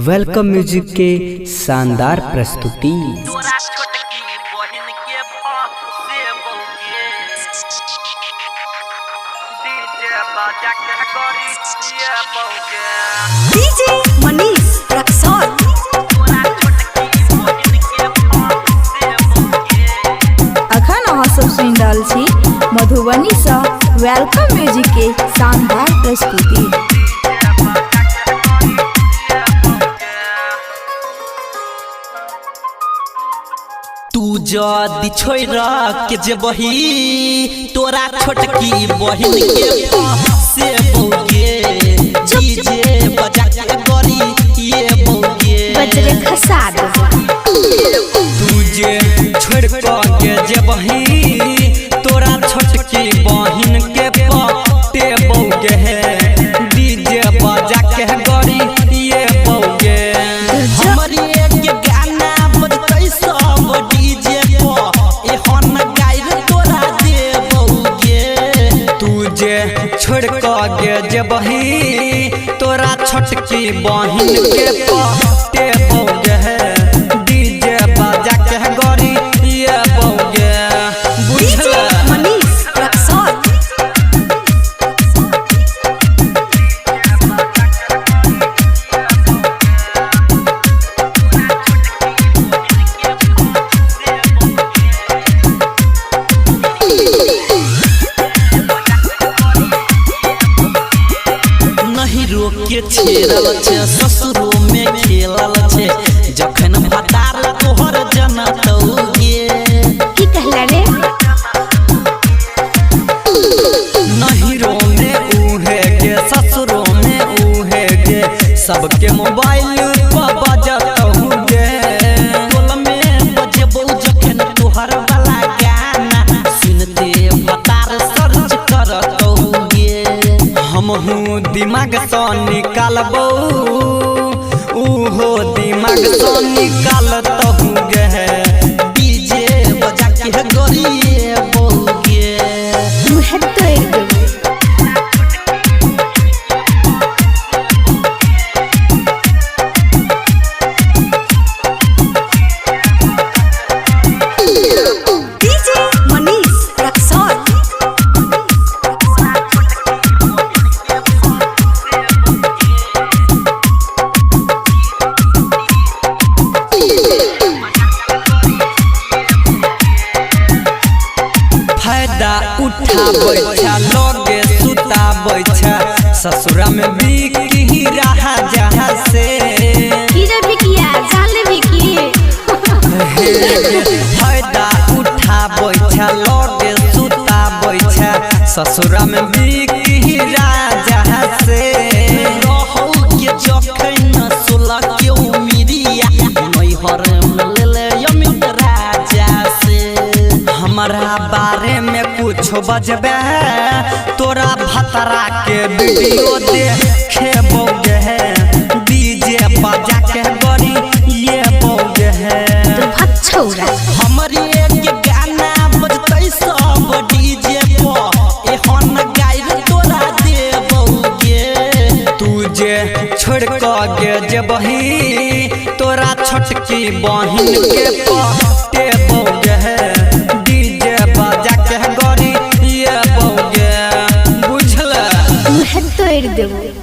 Welcome music के शानदार प्रस्तुति। डीजे मनीष रक्सौल अखन अहाँ सब सुनि रहल छी मधुबनी सँ वेलकम म्यूजिक के शानदार प्रस्तुति। तू जदी छोड़ के जेबही तोरा छोटकी बहिन के से बोगे डीजे बजा के गरी ये बोगे बजरे खसा तू जे छोड़ के जेबही तोरा छोटकी बहिन के ते बोगे डीजे बजा के गरी ये बोगे हमरी एक गाना बजतै सब डीजे पे एहन गायर तोरा देबौगे तू जे छोड़ के जेबही तोरा छोटकी बहिन के ते बोगे डीजे बजा के गरी ये बोगे बुझला मनीष रक्सौल के छेड़ल छे ससुरो में खेलल छे जखन भतार तोहर जनतौगे की कहला रे नहिरो में उहे के ससुरो में उहे के सबके मोबाइल पर बजतौगे टोल में बजेबौ जखन तोहर वाला गाना सुनते भतार सर्च करतौगे हमहू दिमाग से निकालबो उहो दिमाग से निकालतहुगे डीजे बजा के गरी बोगे मुहे तोड़ देबो। डीजे मनीष रक्सौल फायदा उठाबै छ लगे सुताबै छ ससुरा में बिकी रहा जहाँ से कीड़ा बिकिया जाले बिकी फायदा उठाबै छ लगे सुताबै छ ससुरा में बिकी रहा जहाँ से रहौ के जखन सोला के उमिरिया नैहर में लेले यमित राजा से हमारा बारे में कुछ बजबे तोरा भतरा के वीडियो देखेबोगे डीजे बजा के गरी ये बोगे तो भछौरा हमरी एक गाना बजतै सब डीजे पे एहन गायर तोरा देबोगे तू जे छोड़ के जेबही तोरा छोटकी बहिन के ते बोगे डीजे बजा के गरी ये बोगे बुझला मुहे तोड़ देबो।